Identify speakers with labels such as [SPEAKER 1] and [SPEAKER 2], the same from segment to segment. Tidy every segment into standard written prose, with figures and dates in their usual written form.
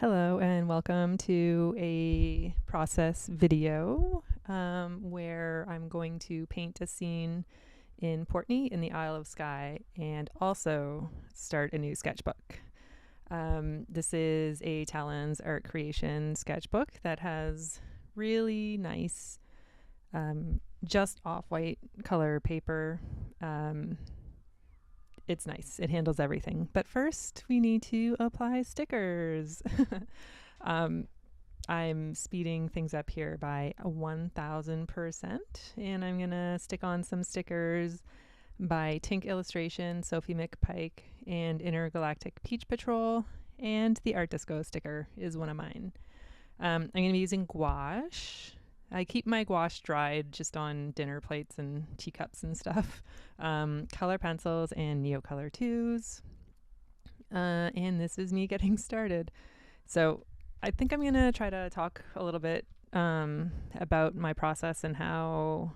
[SPEAKER 1] Hello and welcome to a process video where I'm going to paint a scene in Portney in the Isle of Skye and also start a new sketchbook. This is a Talens art creation sketchbook that has really nice just off-white color paper. It's nice. It handles everything. But first, we need to apply stickers. I'm speeding things up here by 1000%, and I'm going to stick on some stickers by Tink Illustration, Sophie McPike, and Intergalactic Peach Patrol, and the Art Disco sticker is one of mine. I'm going to be using gouache. I keep my gouache dried just on dinner plates and teacups and stuff. Color pencils and Neocolor 2s. And this is me getting started. So I think I'm going to try to talk a little bit about my process and how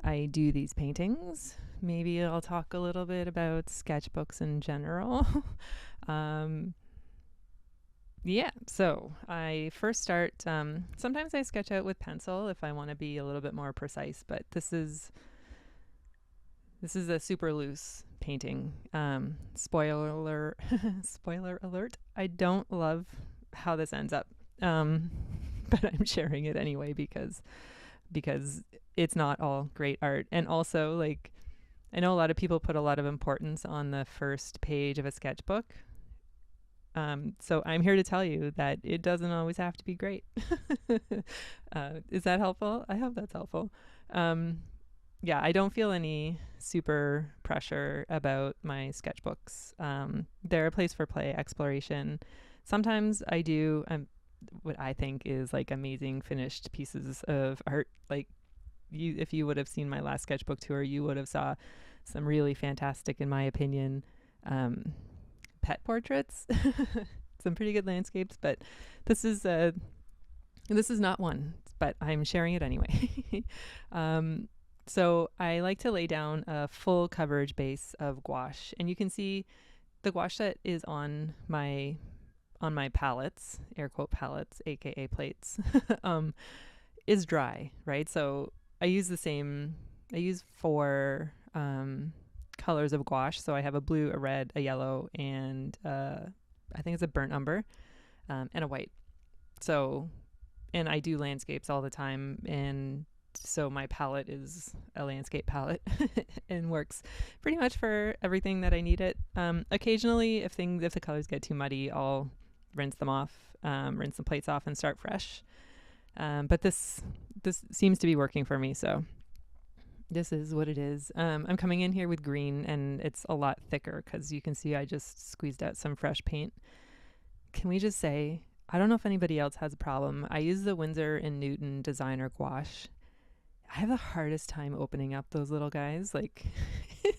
[SPEAKER 1] I do these paintings. Maybe I'll talk a little bit about sketchbooks in general. Yeah, so I first start, sometimes I sketch out with pencil if I want to be a little bit more precise, but this is a super loose painting. Spoiler alert, I don't love how this ends up, but I'm sharing it anyway because it's not all great art. And also, like, I know a lot of people put a lot of importance on the first page of a sketchbook. So I'm here to tell you that it doesn't always have to be great. Is that helpful? I hope that's helpful. Yeah, I don't feel any super pressure about my sketchbooks. They're a place for play, exploration. Sometimes I do what I think is like amazing finished pieces of art. Like if you would have seen my last sketchbook tour, you would have saw some really fantastic, in my opinion, pet portraits, some pretty good landscapes, but this is not one, but I'm sharing it anyway. So I like to lay down a full coverage base of gouache, and you can see the gouache that is on my palettes, air quote palettes, aka plates, is dry, right? So I use four colors of gouache. So I have a blue, a red, a yellow, and I think it's a burnt umber, and a white. So, and I do landscapes all the time, and so my palette is a landscape palette and works pretty much for everything that I need it. Occasionally, if the colors get too muddy, I'll rinse them off, rinse the plates off, and start fresh. But this seems to be working for me, so this is what it is. I'm coming in here with green, and it's a lot thicker because you can see I just squeezed out some fresh paint. Can we just say, I don't know if anybody else has a problem. I use the Winsor Newton designer gouache. I have the hardest time opening up those little guys. Like, it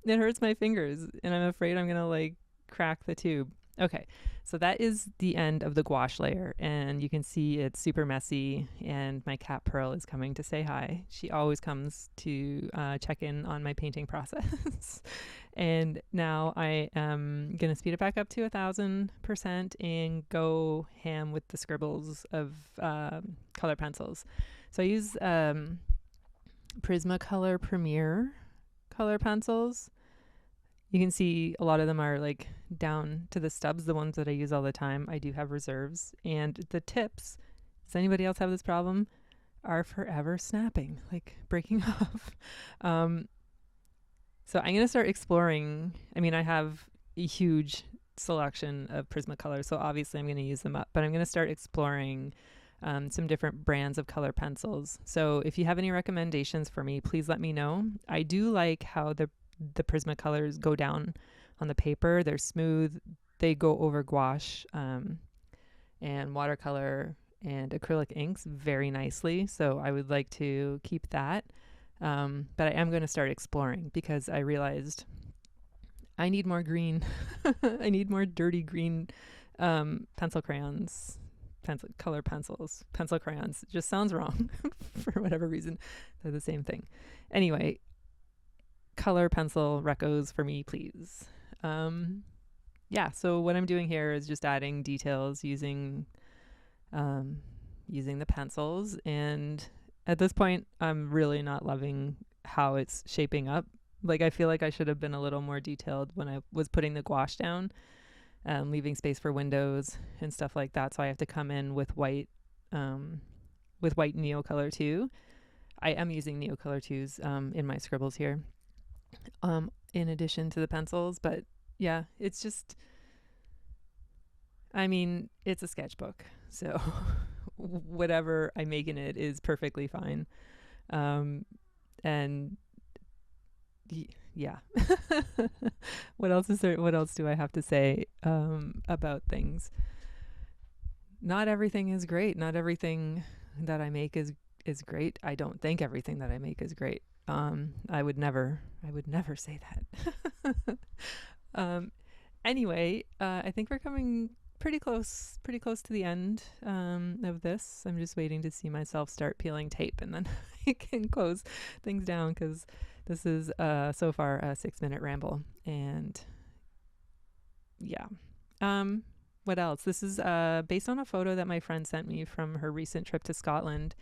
[SPEAKER 1] hurts my fingers, and I'm afraid I'm going to like crack the tube. Okay, so that is the end of the gouache layer, and you can see it's super messy, and my cat Pearl is coming to say hi. She always comes to check in on my painting process. And now I am going to speed it back up to 1000% and go ham with the scribbles of color pencils. So I use Prismacolor Premier color pencils. You can see a lot of them are like down to the stubs, the ones that I use all the time. I do have reserves. And the tips, does anybody else have this problem, are forever snapping, like breaking off. So I'm going to start exploring. I mean, I have a huge selection of Prismacolor, so obviously I'm going to use them up. But I'm going to start exploring some different brands of color pencils. So if you have any recommendations for me, please let me know. I do like how the Prismacolors go down on the paper. They're smooth. They go over gouache and watercolor and acrylic inks very nicely. So I would like to keep that. But I am going to start exploring because I realized I need more green. I need more dirty green pencil crayons. Color pencils, pencil crayons. It just sounds wrong for whatever reason. They're the same thing. Anyway, color pencil recos for me, please. yeah, so what I'm doing here is just adding details um, using the pencils. And at this point, I'm really not loving how it's shaping up. Like, I feel like I should have been a little more detailed when I was putting the gouache down, leaving space for windows and stuff like that. So I have to come in with white Neocolor too. I am using Neocolor 2s in my scribbles here, in addition to the pencils. But yeah, it's just, I mean, it's a sketchbook. So whatever I make in it is perfectly fine. Um, and yeah. What else is there? What else do I have to say about things? Not everything is great. Not everything that I make is great. I don't think everything that I make is great. I would never say that. um, anyway, I think we're coming pretty close to the end of this. I'm just waiting to see myself start peeling tape, and then I can close things down, because this is so far a 6-minute ramble. And yeah. What else? This is based on a photo that my friend sent me from her recent trip to Scotland.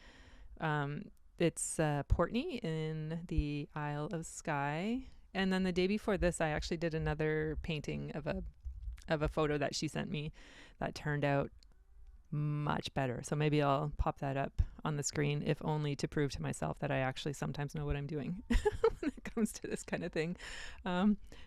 [SPEAKER 1] It's Portney in the Isle of Skye. And then the day before this, I actually did another painting of a photo that she sent me that turned out much better. So maybe I'll pop that up on the screen, if only to prove to myself that I actually sometimes know what I'm doing when it comes to this kind of thing.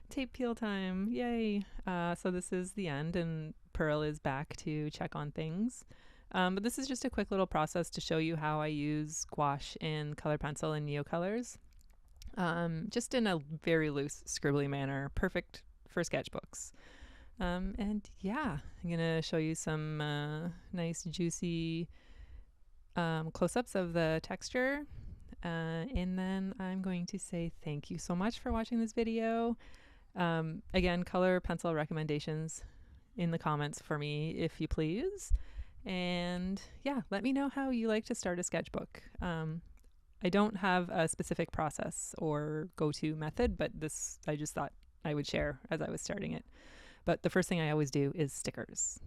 [SPEAKER 1] Tape peel time. Yay. So this is the end, and Pearl is back to check on things. But this is just a quick little process to show you how I use gouache and color pencil and Neocolors. Just in a very loose, scribbly manner. Perfect for sketchbooks. And yeah, I'm going to show you some nice, juicy close-ups of the texture. And then I'm going to say thank you so much for watching this video. Again, color pencil recommendations in the comments for me, if you please. And yeah, let me know how you like to start a sketchbook. I don't have a specific process or go-to method, but this I just thought I would share as I was starting it. But the first thing I always do is stickers.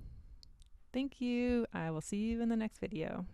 [SPEAKER 1] Thank you. I will see you in the next video.